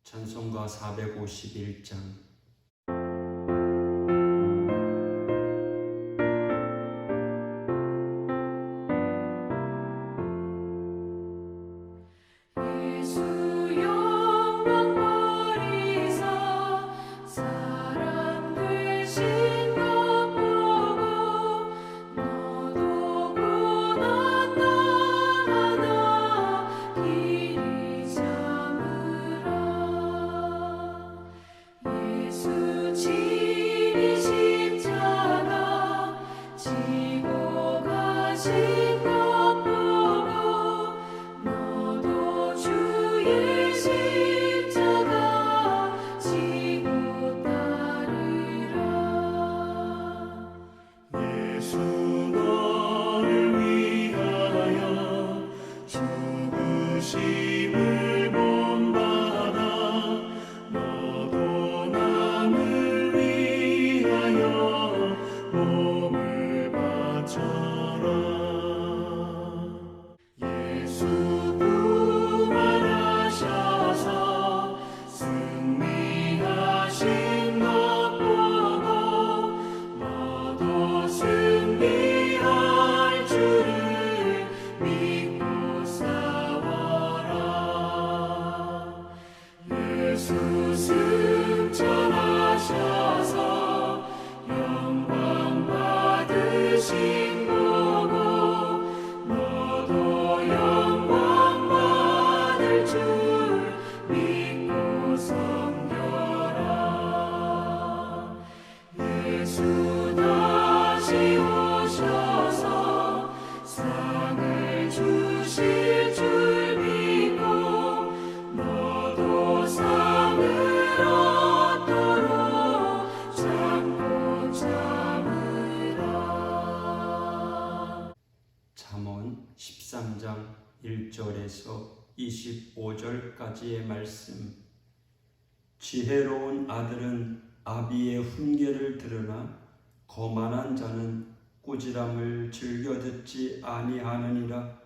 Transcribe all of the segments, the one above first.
찬송가 451장. 잠언 13장 1절에서 25절까지의 말씀. 지혜로운 아들은 아비의 훈계를 들으나 거만한 자는 꾸지람을 즐겨 듣지 아니하느니라.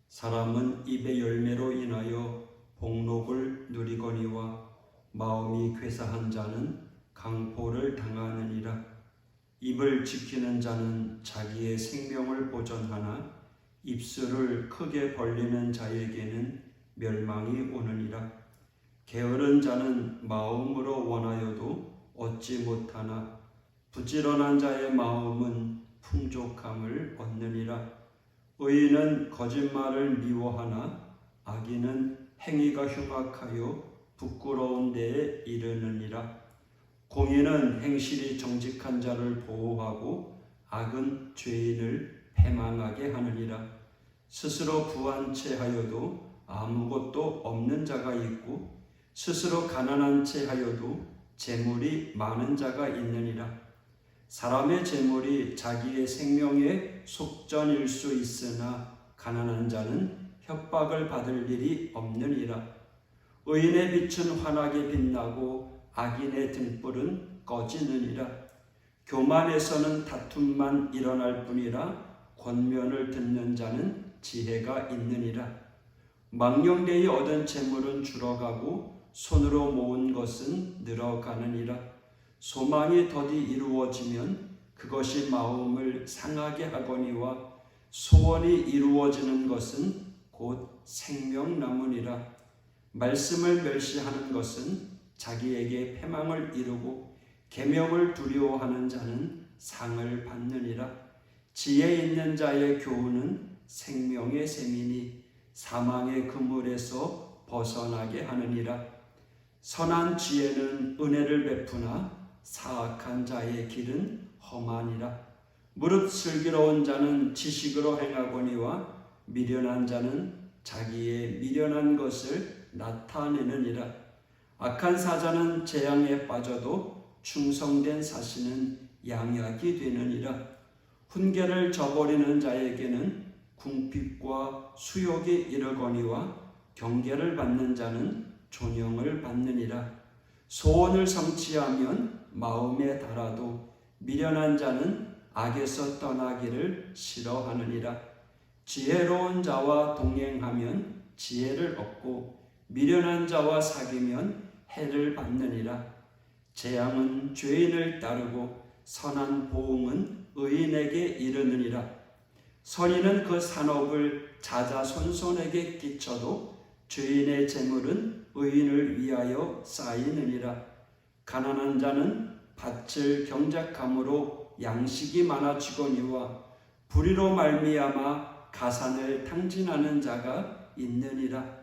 사람은 입의 열매로 인하여 복록을 누리거니와 마음이 괴사한 자는 강포를 당하느니라. 입을 지키는 자는 자기의 생명을 보전하나 입술을 크게 벌리는 자에게는 멸망이 오느니라. 게으른 자는 마음으로 원하여도 얻지 못하나 부지런한 자의 마음은 풍족함을 얻느니라. 의인은 거짓말을 미워하나 악인은 행위가 흉악하여 부끄러운 데에 이르느니라. 공의는 행실이 정직한 자를 보호하고 악은 죄인을 패망하게 하느니라. 스스로 부한 채 하여도 아무것도 없는 자가 있고 스스로 가난한 채 하여도 재물이 많은 자가 있느니라. 사람의 재물이 자기의 생명의 속전일 수 있으나 가난한 자는 협박을 받을 일이 없느니라. 의인의 빛은 환하게 빛나고 악인의 등불은 꺼지느니라. 교만에서는 다툼만 일어날 뿐이라 권면을 듣는 자는 지혜가 있느니라. 망령되이 얻은 재물은 줄어가고 손으로 모은 것은 늘어가느니라. 소망이 더디 이루어지면 그것이 마음을 상하게 하거니와 소원이 이루어지는 것은 곧 생명나무니라. 말씀을 멸시하는 것은 자기에게 패망을 이루고 계명을 두려워하는 자는 상을 받느니라. 지혜 있는 자의 교훈은 생명의 셈이니 사망의 그물에서 벗어나게 하느니라. 선한 지혜는 은혜를 베푸나 사악한 자의 길은 험하니라. 무릇 슬기로운 자는 지식으로 행하거니와 미련한 자는 자기의 미련한 것을 나타내느니라. 악한 사자는 재앙에 빠져도 충성된 사신은 양약이 되느니라. 훈계를 저버리는 자에게는 궁핍과 수욕이 이르거니와 경계를 받는 자는 존영을 받느니라. 소원을 성취하면 마음에 달아도 미련한 자는 악에서 떠나기를 싫어하느니라. 지혜로운 자와 동행하면 지혜를 얻고 미련한 자와 사귀면 해를 받느니라. 재앙은 죄인을 따르고 선한 보응은 의인에게 이르느니라. 선인은 그 산업을 자자손손에게 끼쳐도 죄인의 재물은 의인을 위하여 쌓이느니라. 가난한 자는 밭을 경작함으로 양식이 많아지거니와 불의로 말미암아 가산을 탕진하는 자가 있느니라.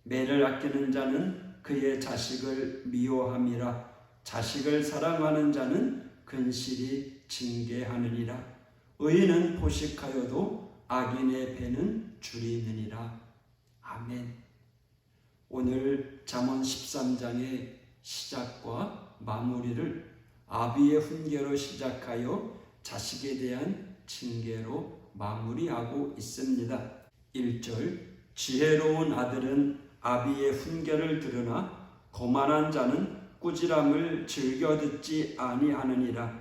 매를 아끼는 자는 그의 자식을 미워함이라. 자식을 사랑하는 자는 근실히 징계하느니라. 의인은 포식하여도 악인의 배는 줄이느니라. 아멘. 오늘 잠언 13장의 시작과 마무리를 아비의 훈계로 시작하여 자식에 대한 징계로 마무리하고 있습니다. 1절, 지혜로운 아들은 아비의 훈계를 들으나 거만한 자는 꾸지람을 즐겨 듣지 아니하느니라.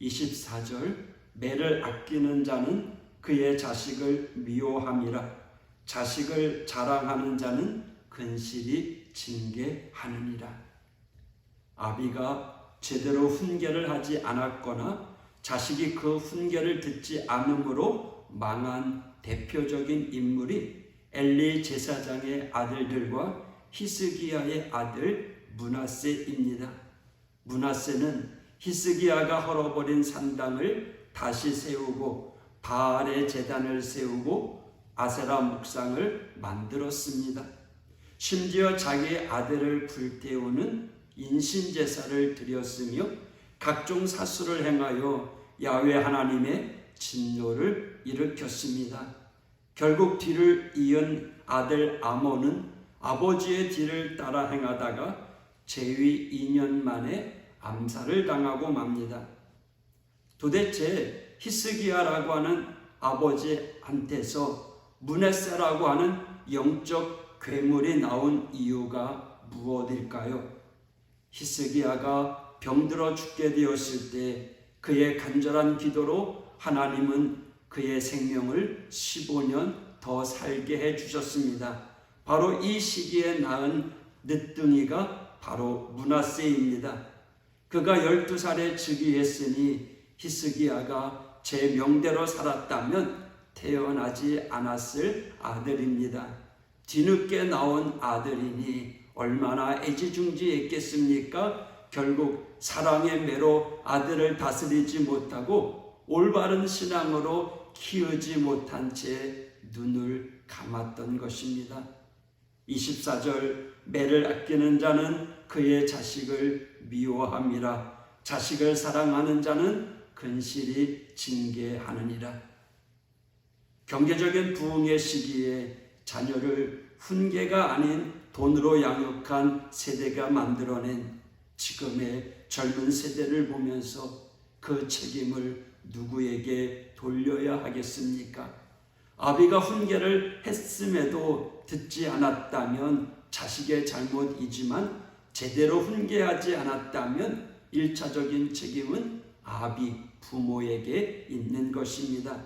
24절, 매를 아끼는 자는 그의 자식을 미워함이라. 자식을 자랑하는 자는 근실히 징계하느니라. 아비가 제대로 훈계를 하지 않았거나 자식이 그 훈계를 듣지 않으므로 망한 대표적인 인물이 엘리 제사장의 아들들과 히스기야의 아들 므낫세입니다. 므낫세는 히스기야가 헐어버린 산당을 다시 세우고 바알의 제단을 세우고 아세라 묵상을 만들었습니다. 심지어 자기의 아들을 불태우는 인신제사를 드렸으며 각종 사수를 행하여 야훼 하나님의 진노를 일으켰습니다. 결국 뒤를 이은 아들 아몬은 아버지의 뒤를 따라 행하다가 재위 2년 만에 암살을 당하고 맙니다. 도대체 히스기야라고 하는 아버지한테서 므낫세라고 하는 영적 괴물이 나온 이유가 무엇일까요? 히스기야가 병들어 죽게 되었을 때 그의 간절한 기도로 하나님은 그의 생명을 15년 더 살게 해주셨습니다. 바로 이 시기에 낳은 늦둥이가 바로 므낫세입니다. 그가 12살에 즉위했으니 히스기야가 제 명대로 살았다면 태어나지 않았을 아들입니다. 뒤늦게 나온 아들이니 얼마나 애지중지했겠습니까? 결국 사랑의 매로 아들을 다스리지 못하고 올바른 신앙으로 키우지 못한 채 눈을 감았던 것입니다. 24절, 매를 아끼는 자는 그의 자식을 미워함이라. 자식을 사랑하는 자는 근실히 징계하느니라. 경제적인 부흥의 시기에 자녀를 훈계가 아닌 돈으로 양육한 세대가 만들어낸 지금의 젊은 세대를 보면서 그 책임을 누구에게 돌려야 하겠습니까? 아비가 훈계를 했음에도 듣지 않았다면 자식의 잘못이지만 제대로 훈계하지 않았다면 1차적인 책임은 아비, 부모에게 있는 것입니다.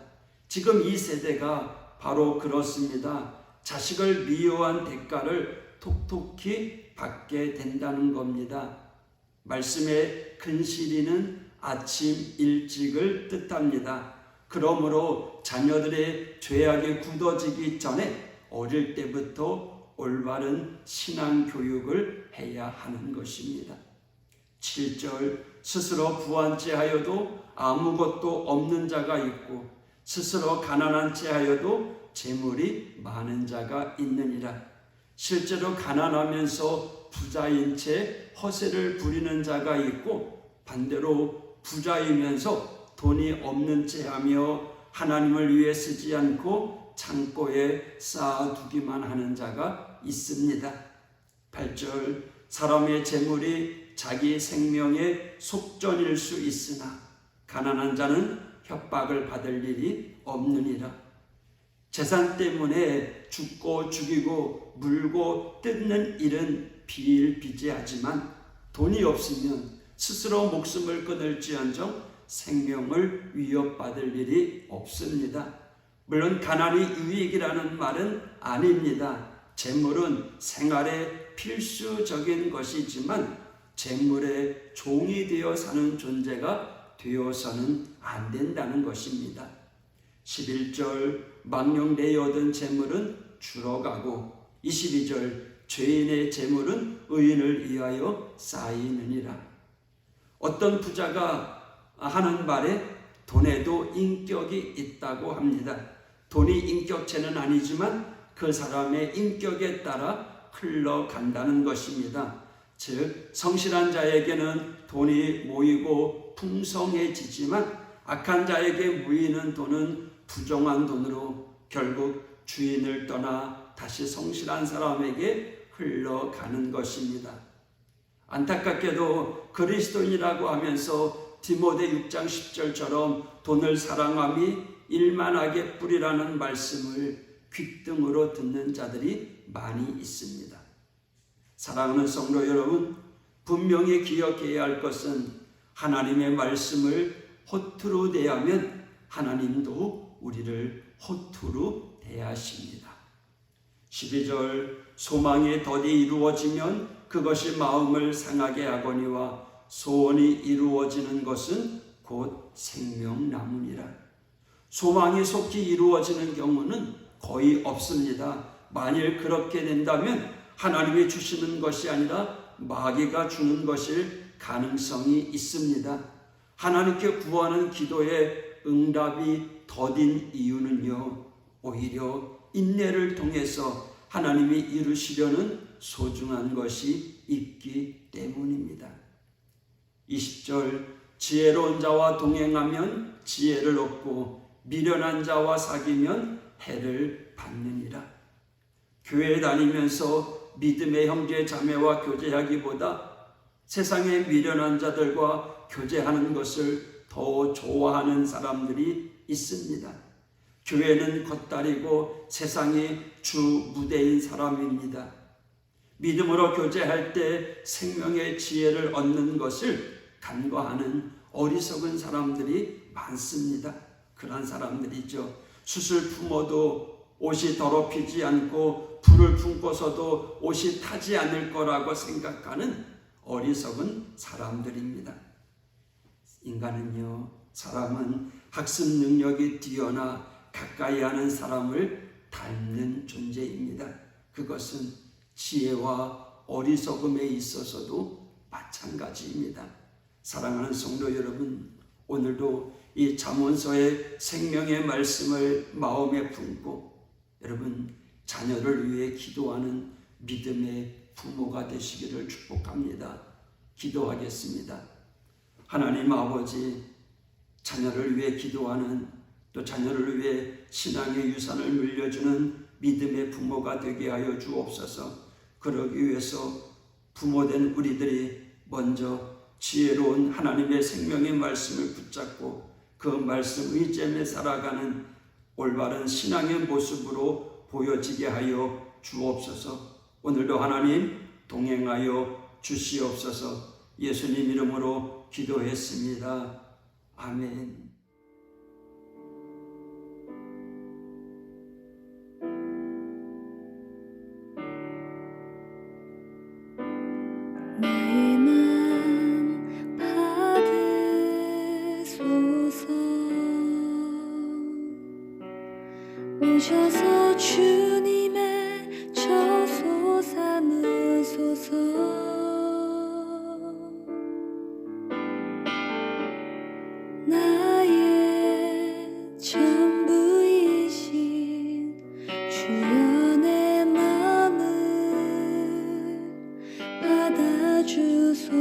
지금 이 세대가 바로 그렇습니다. 자식을 미워한 대가를 톡톡히 받게 된다는 겁니다. 말씀의 근실이는 아침 일찍을 뜻합니다. 그러므로 자녀들의 죄악이 굳어지기 전에 어릴 때부터 올바른 신앙 교육을 해야 하는 것입니다. 7절, 스스로 부한 채 하여도 아무것도 없는 자가 있고 스스로 가난한 채 하여도 재물이 많은 자가 있느니라. 실제로 가난하면서 부자인 채 허세를 부리는 자가 있고 반대로 부자이면서 돈이 없는 채 하며 하나님을 위해 쓰지 않고 창고에 쌓아두기만 하는 자가 있습니다. 8절, 사람의 재물이 자기 생명의 속전일 수 있으나 가난한 자는 협박을 받을 일이 없느니라. 재산 때문에 죽고 죽이고 물고 뜯는 일은 비일비재하지만 돈이 없으면 스스로 목숨을 끊을지언정 생명을 위협받을 일이 없습니다. 물론 가난이 유익이라는 말은 아닙니다. 재물은 생활에 필수적인 것이지만 재물의 종이 되어 사는 존재가 되어서는 안 된다는 것입니다. 11절 망령되이 얻은 재물은 줄어가고 22절 죄인의 재물은 의인을 위하여 쌓이느니라. 어떤 부자가 하는 말에 돈에도 인격이 있다고 합니다. 돈이 인격체는 아니지만 그 사람의 인격에 따라 흘러간다는 것입니다. 즉 성실한 자에게는 돈이 모이고 풍성해지지만 악한 자에게 모이는 돈은 부정한 돈으로 결국 주인을 떠나 다시 성실한 사람에게 흘러가는 것입니다. 안타깝게도 그리스도인이라고 하면서 디모데 6장 10절처럼 돈을 사랑함이 일만하게 뿌리라는 말씀을 귓등으로 듣는 자들이 많이 있습니다. 사랑하는 성도 여러분, 분명히 기억해야 할 것은 하나님의 말씀을 허투루 대하면 하나님도 우리를 허투루 대하십니다. 12절 소망이 더디 이루어지면 그것이 마음을 상하게 하거니와 소원이 이루어지는 것은 곧 생명나무니라. 소망이 속히 이루어지는 경우는 거의 없습니다. 만일 그렇게 된다면 하나님이 주시는 것이 아니라 마귀가 주는 것일 가능성이 있습니다. 하나님께 구하는 기도의 응답이 더딘 이유는요, 오히려 인내를 통해서 하나님이 이루시려는 소중한 것이 있기 때문입니다. 20절 지혜로운 자와 동행하면 지혜를 얻고 미련한 자와 사귀면 해를 받느니라. 교회에 다니면서 믿음의 형제 자매와 교제하기보다 세상의 미련한 자들과 교제하는 것을 더 좋아하는 사람들이 있습니다. 교회는 겉다리고 세상이 주 무대인 사람입니다. 믿음으로 교제할 때 생명의 지혜를 얻는 것을 간과하는 어리석은 사람들이 많습니다. 그런 사람들이죠. 숯을 품어도 옷이 더럽히지 않고 불을 품고서도 옷이 타지 않을 거라고 생각하는 어리석은 사람들입니다. 사람은 학습 능력이 뛰어나 가까이 하는 사람을 닮는 존재입니다. 그것은 지혜와 어리석음에 있어서도 마찬가지입니다. 사랑하는 성도 여러분, 오늘도 이 잠언서의 생명의 말씀을 마음에 품고 여러분 자녀를 위해 기도하는 믿음의 부모가 되시기를 축복합니다. 기도하겠습니다. 하나님 아버지, 자녀를 위해 기도하는 또 자녀를 위해 신앙의 유산을 물려주는 믿음의 부모가 되게 하여 주옵소서. 그러기 위해서 부모된 우리들이 먼저 지혜로운 하나님의 생명의 말씀을 붙잡고 그 말씀 의지에 살아가는 올바른 신앙의 모습으로 보여지게 하여 주옵소서. 오늘도 하나님 동행하여 주시옵소서. 예수님 이름으로 기도했습니다. 아멘. 나의 맘 받으소서. 오셔서 주님의 처소 삼으소서. 나의 전부이신 주여 내 맘을 받아주소서.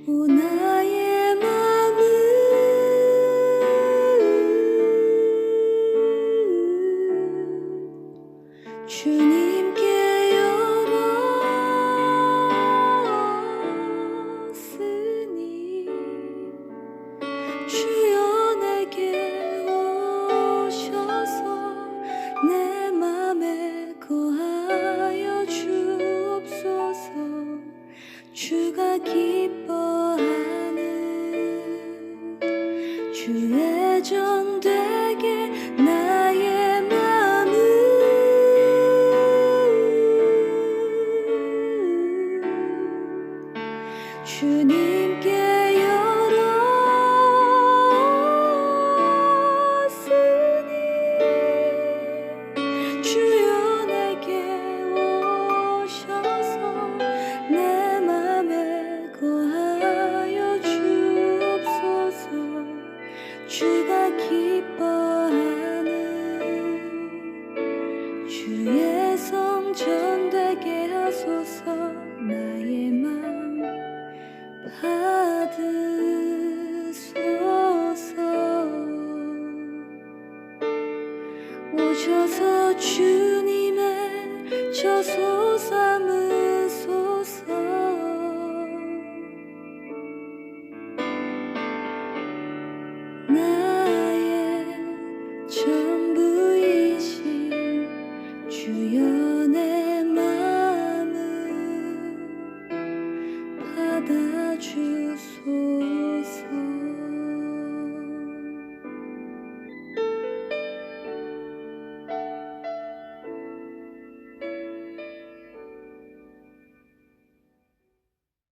오 나의 맘을 주님께 열었으니 주여 내게 오셔서 내 맘에 거하여 주옵소서. 주가 기뻐하는 주의 전 되게 나의 맘을 오셔서 주님의 저소 삼으소서. 나의 전부이신 주여 내 마음을 받아주소서.